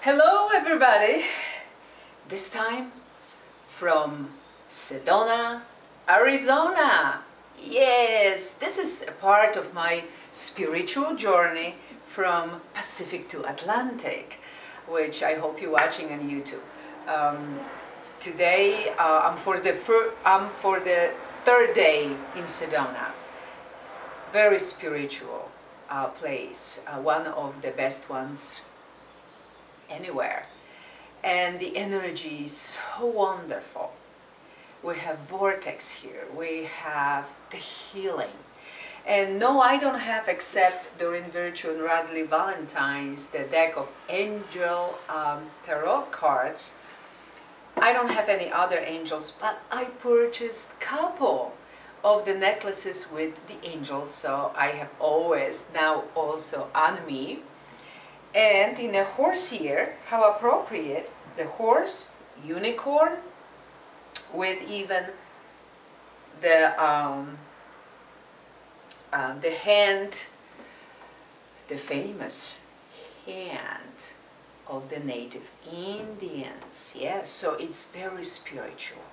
Hello everybody! This time from Sedona, Arizona. Yes, this is a part of my spiritual journey from Pacific to Atlantic, which I hope you're watching on YouTube. Today I'm for the third day in Sedona. Very spiritual place, one of the best ones anywhere, and the energy is so wonderful. We have vortex here, we have the healing, and no, I don't have, except during Virtue and Radley Valentine's, the deck of angel tarot cards. I don't have any other angels, but I purchased a couple of the necklaces with the angels, so I have always now also on me. And in a horse here, how appropriate, the horse, unicorn, with even the hand, the famous hand of the native Indians. Yes, so it's very spiritual.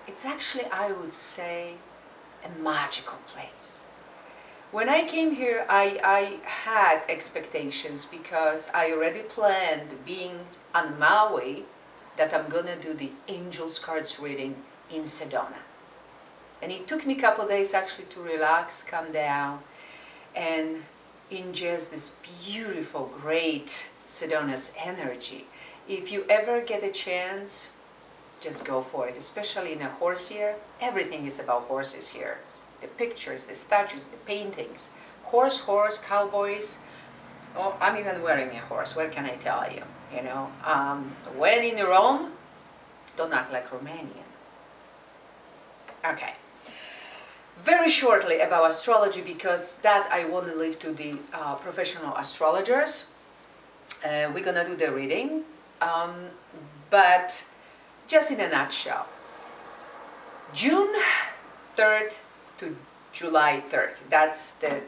It's actually, I would say, a magical place. When I came here, I had expectations, because I already planned, being on Maui, that I'm gonna do the Angels cards reading in Sedona. And it took me a couple of days actually to relax, calm down, and ingest this beautiful, great Sedona's energy. If you ever get a chance, just go for it, especially in a horse here. Everything is about horses here. The pictures, the statues, the paintings, horse, cowboys. Oh, I'm even wearing a horse, what can I tell you? You know, when in Rome, don't act like Romanian. Okay. Very shortly about astrology, because that I want to leave to the professional astrologers. We're gonna do the reading, but just in a nutshell. June 3rd to July 3rd. That's the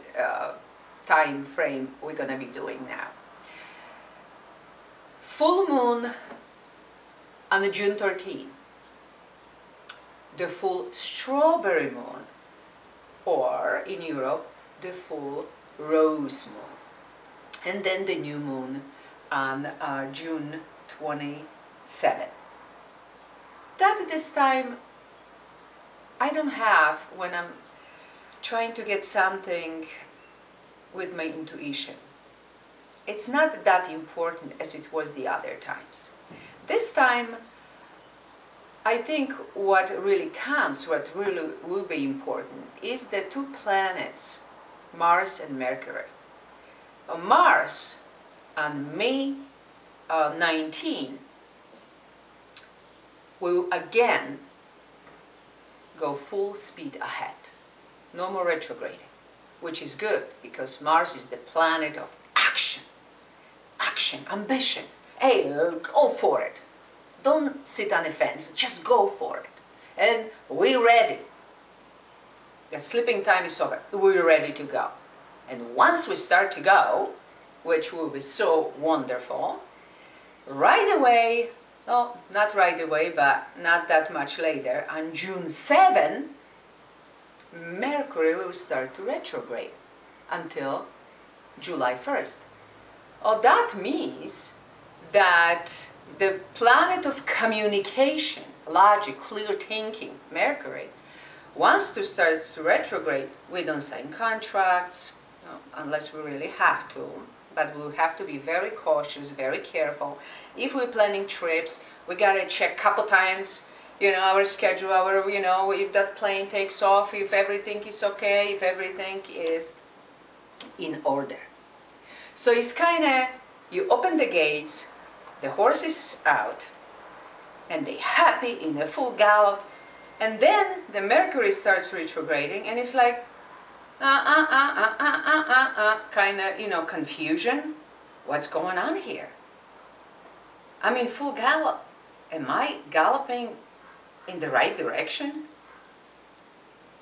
time frame we're going to be doing now. Full moon on June 13. The full strawberry moon, or in Europe, the full rose moon. And then the new moon on June 27. That at this time I don't have, when I'm trying to get something with my intuition. It's not that important as it was the other times. This time, I think what really counts, what really will be important, is the two planets, Mars and Mercury. Mars, on May 19, will again go full speed ahead. No more retrograding, which is good, because Mars is the planet of action, ambition. Hey, go for it. Don't sit on the fence, just go for it. And we're ready. The sleeping time is over. We're ready to go. And once we start to go, which will be so wonderful, right away, oh, not right away, but not that much later, on June 7, Mercury will start to retrograde until July 1st. Oh, that means that the planet of communication, logic, clear thinking, Mercury, wants to start to retrograde. We don't sign contracts, no, unless we really have to. But we'll have to be very cautious, very careful. If we're planning trips, we gotta check a couple times, you know, our schedule, our, you know, if that plane takes off, if everything is okay, if everything is in order. So it's kind of, you open the gates, the horse is out, and they're happy in a full gallop, and then the Mercury starts retrograding, and it's like, kind of, you know, confusion. What's going on here? I'm in full gallop. Am I galloping in the right direction?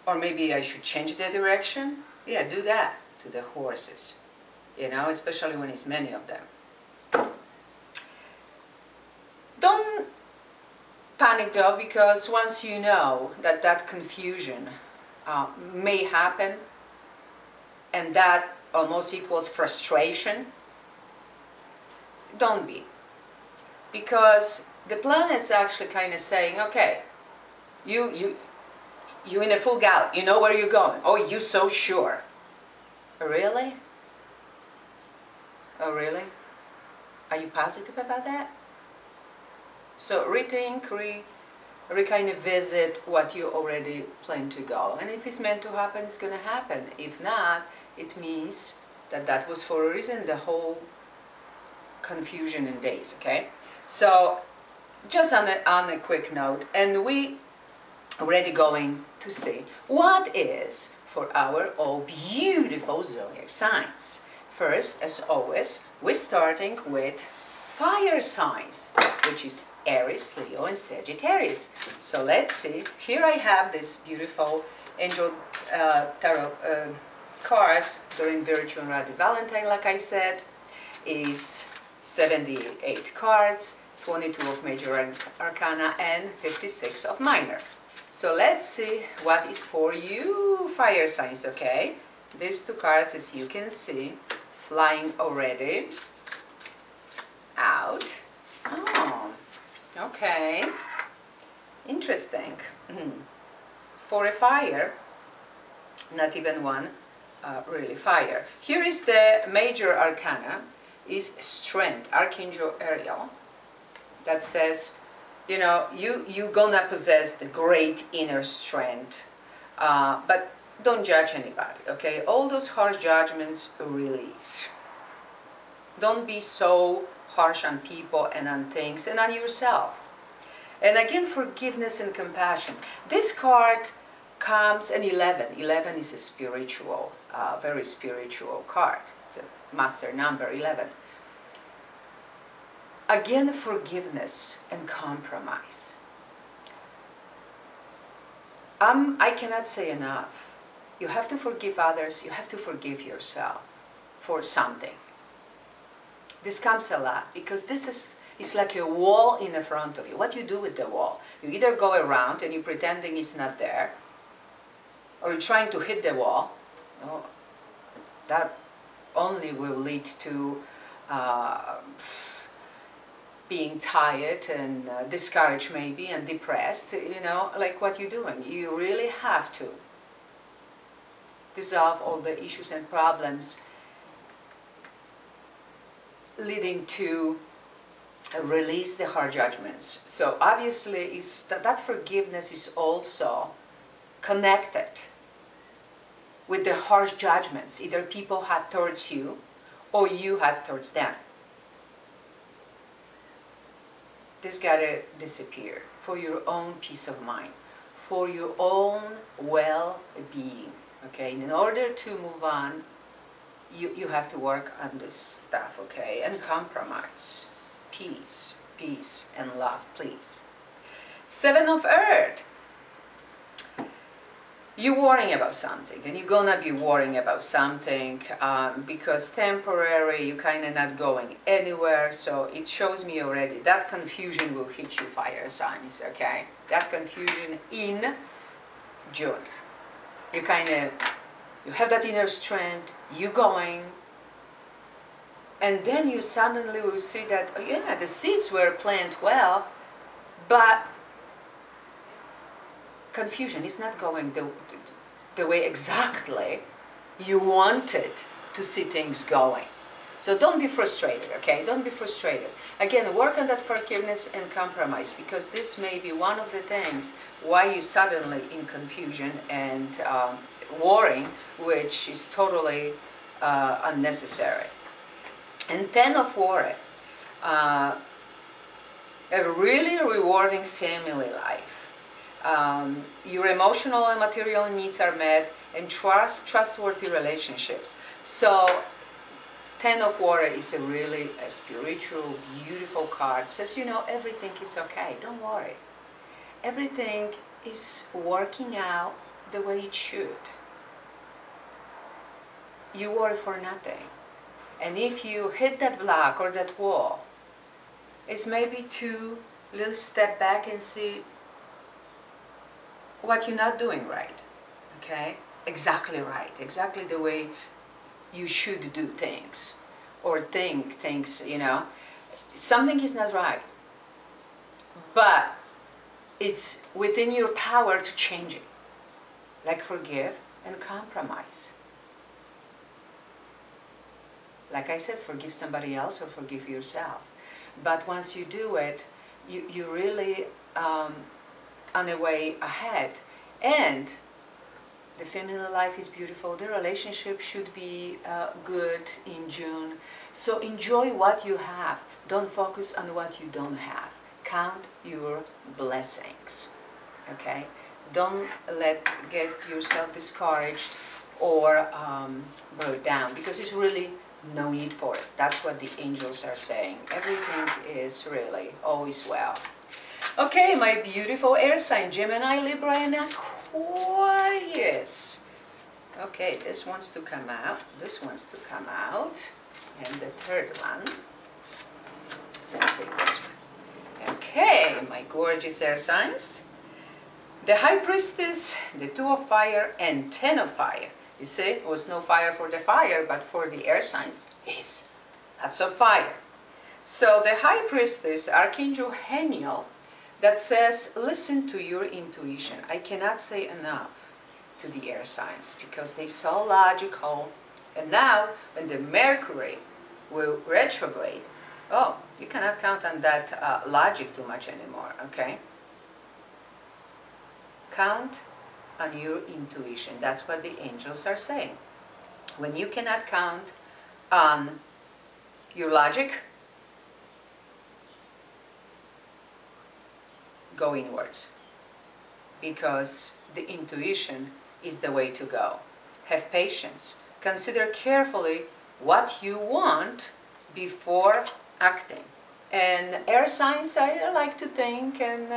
Or maybe I should change the direction? Yeah, do that to the horses, you know, especially when it's many of them. Don't panic though, because once you know that that confusion may happen, and that almost equals frustration, don't be. Because the planet's actually kind of saying, okay, you're in a full gallop, you know where you're going. Oh, you're so sure. Really? Oh, really? Are you positive about that? So rethink, kind of visit what you already plan to go. And if it's meant to happen, it's going to happen. If not, it means that that was for a reason, the whole confusion in days, okay? So just on a quick note, and we already going to see what is for our all beautiful zodiac signs. First, as always, we're starting with fire signs, which is Aries, Leo, and Sagittarius. So let's see. Here I have this beautiful angel tarot cards during Virtue and Radi Valentine, like I said, is 78 cards, 22 of major arcana, and 56 of minor. So let's see what is for you, fire signs, okay? These two cards, as you can see, flying already out. Oh, okay. Interesting. For a fire, not even one really fire. Here is the major arcana, is strength, Archangel Ariel, that says, you know, you're gonna possess the great inner strength, but don't judge anybody, okay? All those harsh judgments, release. Don't be so harsh on people and on things and on yourself. And again, forgiveness and compassion. This card comes in 11. 11 is a spiritual, very spiritual card. It's a master number, 11. Again, forgiveness and compromise. I cannot say enough. You have to forgive others, you have to forgive yourself for something. This comes a lot because this is like a wall in the front of you. What you do with the wall? You either go around and you're pretending it's not there, or you're trying to hit the wall. No, that only will lead to being tired and discouraged maybe and depressed, you know, like what you're doing. You really have to dissolve all the issues and problems leading to release the hard judgments. So obviously that forgiveness is also connected with the harsh judgments either people had towards you or you had towards them. This gotta disappear for your own peace of mind, for your own well-being, okay? And in order to move on, you have to work on this stuff, okay? And compromise. Peace, peace, and love, please. Seven of Earth. You're worrying about something, and you're gonna be worrying about something because temporary, you're kind of not going anywhere, so it shows me already that confusion will hit you, fire signs, okay? That confusion in June. You have that inner strength, you're going, and then you suddenly will see that, oh yeah, the seeds were planted well, but confusion is not going the way exactly you wanted to see things going. So don't be frustrated, okay? Don't be frustrated. Again, work on that forgiveness and compromise, because this may be one of the things why you suddenly in confusion and worrying, which is totally unnecessary. And 10 of Water, a really rewarding family life. Your emotional and material needs are met, and trustworthy relationships. So 10 of Water is a really spiritual, beautiful card. It says, you know, everything is okay, don't worry. Everything is working out the way it should. You worry for nothing. And if you hit that block or that wall, it's maybe to little step back and see what you're not doing right, okay? Exactly right, exactly the way you should do things, or think things, you know. Something is not right, but it's within your power to change it. Like forgive and compromise. Like I said, forgive somebody else or forgive yourself. But once you do it, you really on a way ahead. And the family life is beautiful. The relationship should be good in June. So enjoy what you have. Don't focus on what you don't have. Count your blessings. Okay? Don't get yourself discouraged or brought down, because it's really no need for it. That's what the angels are saying. Everything is really always well. Okay, my beautiful air sign, Gemini, Libra, and Aquarius. Okay, this wants to come out. This wants to come out. And the third one. Let's take this one. Okay, my gorgeous air signs. The High Priestess, the Two of Fire, and Ten of Fire. You see, it was no fire for the fire, but for the air signs is lots of fire. So the High Priestess, Archangel Haniel, that says, listen to your intuition. I cannot say enough to the air signs because they're so logical. And now, when the Mercury will retrograde, oh, you cannot count on that logic too much anymore, okay? Count on your intuition. That's what the angels are saying. When you cannot count on your logic, go inwards, because the intuition is the way to go. Have patience. Consider carefully what you want before acting. And air signs, I like to think and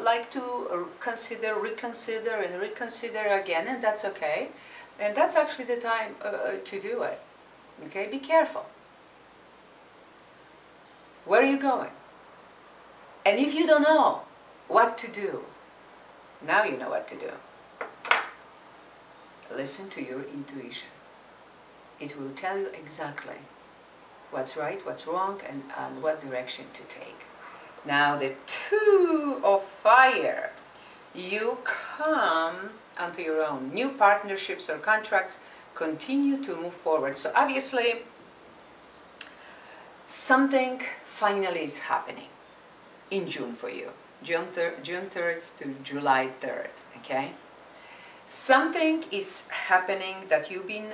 like to reconsider again, and that's okay. And that's actually the time to do it. Okay, be careful. Where are you going? And if you don't know what to do, now you know what to do. Listen to your intuition. It will tell you exactly what's right, what's wrong, and what direction to take. Now the Two of Fire. You come onto your own. New partnerships or contracts continue to move forward. So obviously, something finally is happening in June for you. June 3rd to July 3rd, okay? Something is happening that you've been,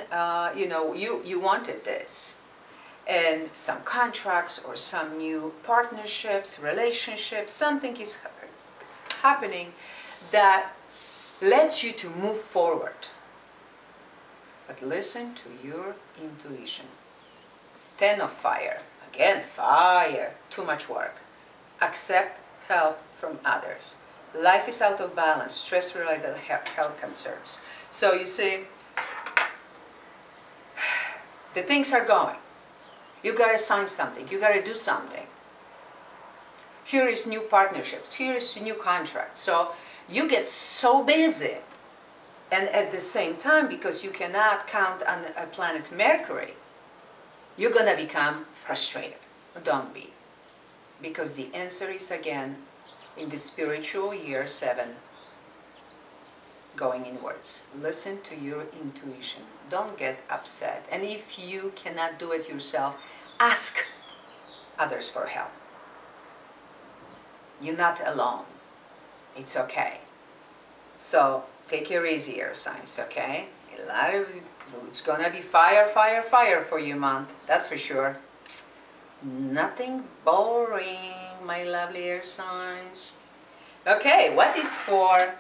you wanted this. And some contracts or some new partnerships, relationships, something is happening that lets you to move forward. But listen to your intuition. Ten of Fire. Again, fire. Too much work. Accept help from others. Life is out of balance. Stress-related health concerns. So you see, the things are going. You got to sign something. You got to do something. Here is new partnerships. Here is new contracts. So you get so busy. And at the same time, because you cannot count on a planet Mercury, you're going to become frustrated. Don't be. Because the answer is, again, in the spiritual year 7, going inwards. Listen to your intuition. Don't get upset. And if you cannot do it yourself, ask others for help. You're not alone. It's okay. So take it easy, air signs, okay? It's gonna be fire, fire, fire for you month. That's for sure. Nothing boring, my lovely air signs. Okay, what is for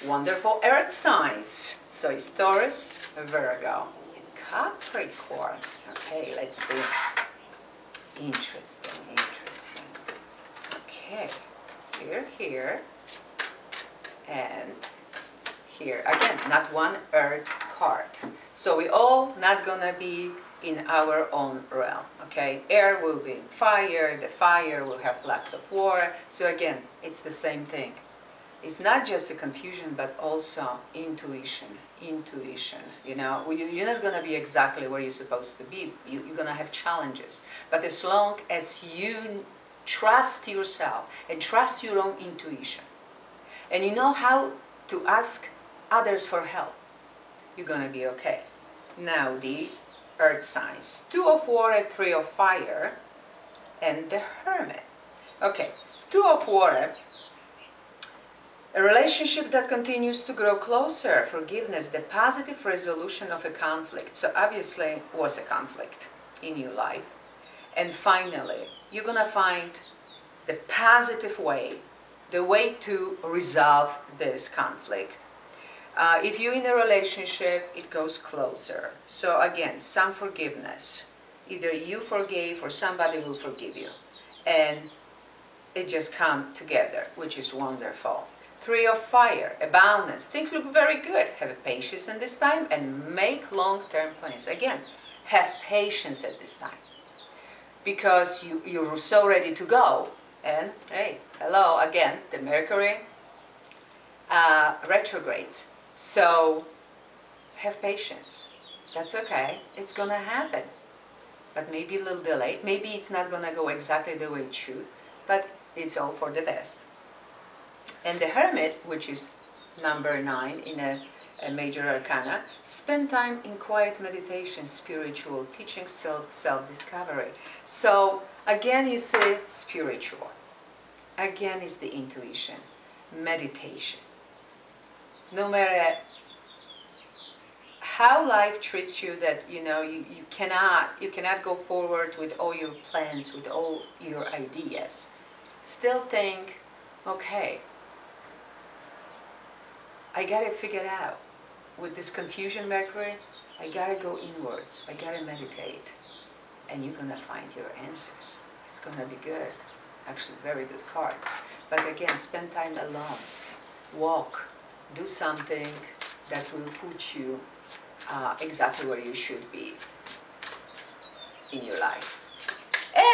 wonderful earth signs? So it's Taurus, Virgo, and Capricorn. Okay, let's see. Interesting, interesting. Okay, here, and here. Again, not one earth card. So we all not gonna be in our own realm, okay? Air will be in fire, the fire will have lots of water. So again, it's the same thing. It's not just a confusion, but also intuition. Intuition, you know, you're not going to be exactly where you're supposed to be. You're going to have challenges. But as long as you trust yourself and trust your own intuition, and you know how to ask others for help, you're going to be okay. Now the earth signs: 2 of water, 3 of fire, and the hermit. Okay, 2 of water. A relationship that continues to grow closer, forgiveness, the positive resolution of a conflict. So obviously was a conflict in your life. And finally, you're going to find the positive way, the way to resolve this conflict. If you're in a relationship, it goes closer. So again, some forgiveness. Either you forgave or somebody will forgive you. And it just comes together, which is wonderful. 3 of fire, abundance. Things look very good. Have patience in this time and make long-term plans. Again, have patience at this time. Because you're so ready to go. And, hey, hello, again, the Mercury retrogrades. So, have patience. That's okay. It's going to happen. But maybe a little delayed. Maybe it's not going to go exactly the way it should. But it's all for the best. And the hermit, which is number 9 in a major arcana, spend time in quiet meditation, spiritual teaching, self-discovery. So again, you see spiritual. Again is the intuition, meditation. No matter how life treats you, that you know you cannot go forward with all your plans, with all your ideas. Still think, okay, I gotta figure it out. With this confusion, Mercury, I gotta go inwards. I gotta meditate. And you're gonna find your answers. It's gonna be good. Actually, very good cards. But again, spend time alone. Walk. Do something that will put you exactly where you should be in your life.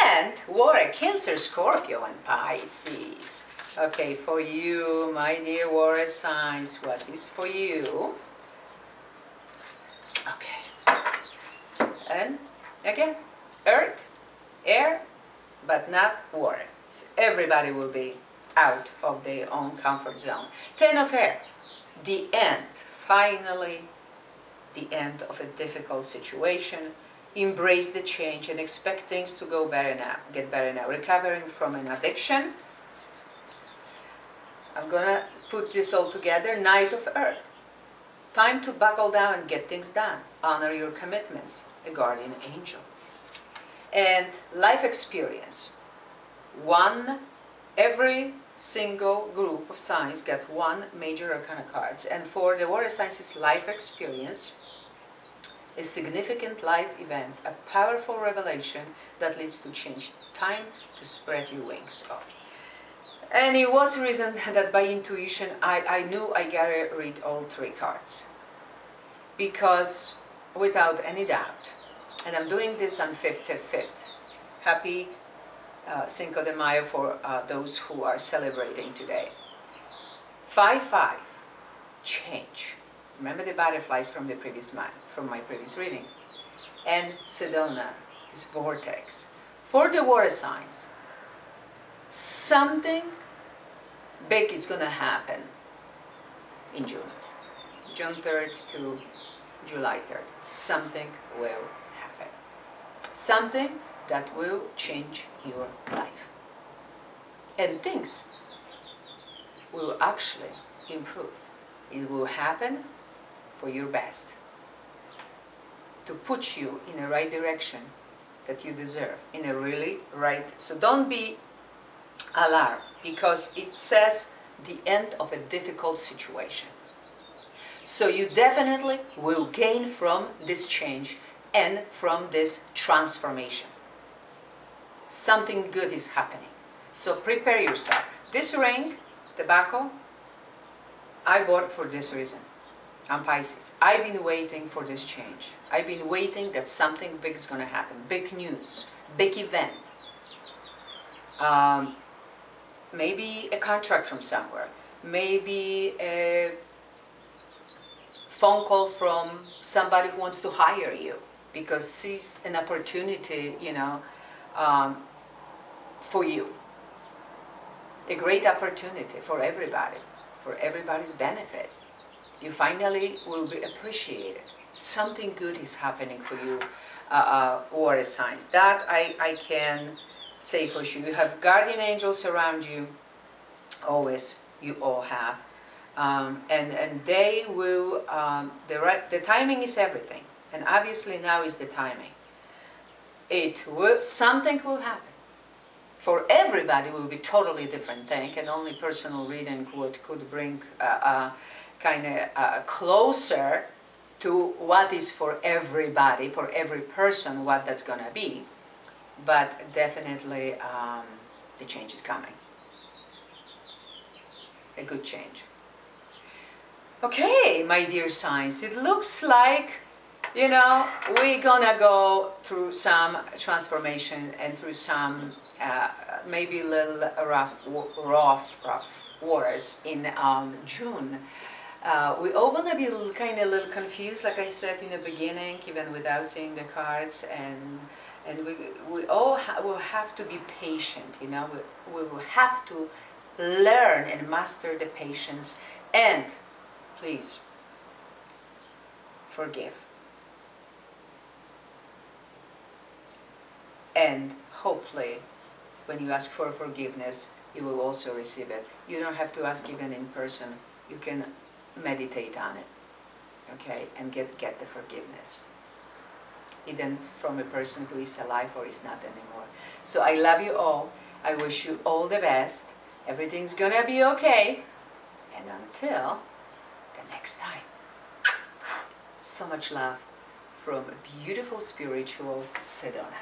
And water, Cancer, Scorpio, and Pisces. Okay, for you, my dear water signs, what is for you? Okay. And again, earth, air, but not water. So everybody will be out of their own comfort zone. 10 of air, the end, finally, the end of a difficult situation. Embrace the change and expect things to go better now, get better now. Recovering from an addiction. I'm gonna put this all together. Knight of Earth. Time to buckle down and get things done. Honor your commitments. A guardian angel. And life experience. Every single group of signs got 1 major arcana cards. And for the water signs, it's life experience. A significant life event, a powerful revelation that leads to change. Time to spread your wings. Oh. And it was the reason that by intuition I knew I gotta read all 3 cards. Because without any doubt, and I'm doing this on 5th. Happy Cinco de Mayo for those who are celebrating today. 5-5, change. Remember the butterflies from the previous month, from my previous reading. And Sedona, this vortex. For the water signs, something big is going to happen in June. June 3rd to July 3rd. Something will happen. Something that will change your life. And things will actually improve. It will happen for your best. To put you in the right direction that you deserve. In a really right. So don't be alarmed, because it says the end of a difficult situation. So you definitely will gain from this change and from this transformation. Something good is happening. So prepare yourself. This ring, the buckle, I bought for this reason. I'm Pisces. I've been waiting for this change. I've been waiting that something big is going to happen. Big news, big event. Maybe a contract from somewhere. Maybe a phone call from somebody who wants to hire you because sees an opportunity, you know, for you. A great opportunity for everybody, for everybody's benefit. You finally will be appreciated. Something good is happening for you, water signs. That I can say for sure. You have guardian angels around you, always, you all have. And they will, the timing is everything. And obviously now is the timing. Something will happen. For everybody it will be totally different thing, and only personal reading could bring kind of closer to what is for everybody, for every person, what that's going to be. But definitely the change is coming. A good change. Okay, my dear signs, it looks like, you know, we're gonna go through some transformation and through some maybe a little rough waters in June. We're all gonna be kind of a little confused, like I said in the beginning, even without seeing the cards, and we all will have to be patient, you know. We will have to learn and master the patience, and please forgive. And hopefully, when you ask for forgiveness, you will also receive it. You don't have to ask even in person. You can meditate on it, okay, and get the forgiveness, even from a person who is alive or is not anymore. So I love you all. I wish you all the best. Everything's gonna be okay. And until the next time, so much love from a beautiful spiritual Sedona.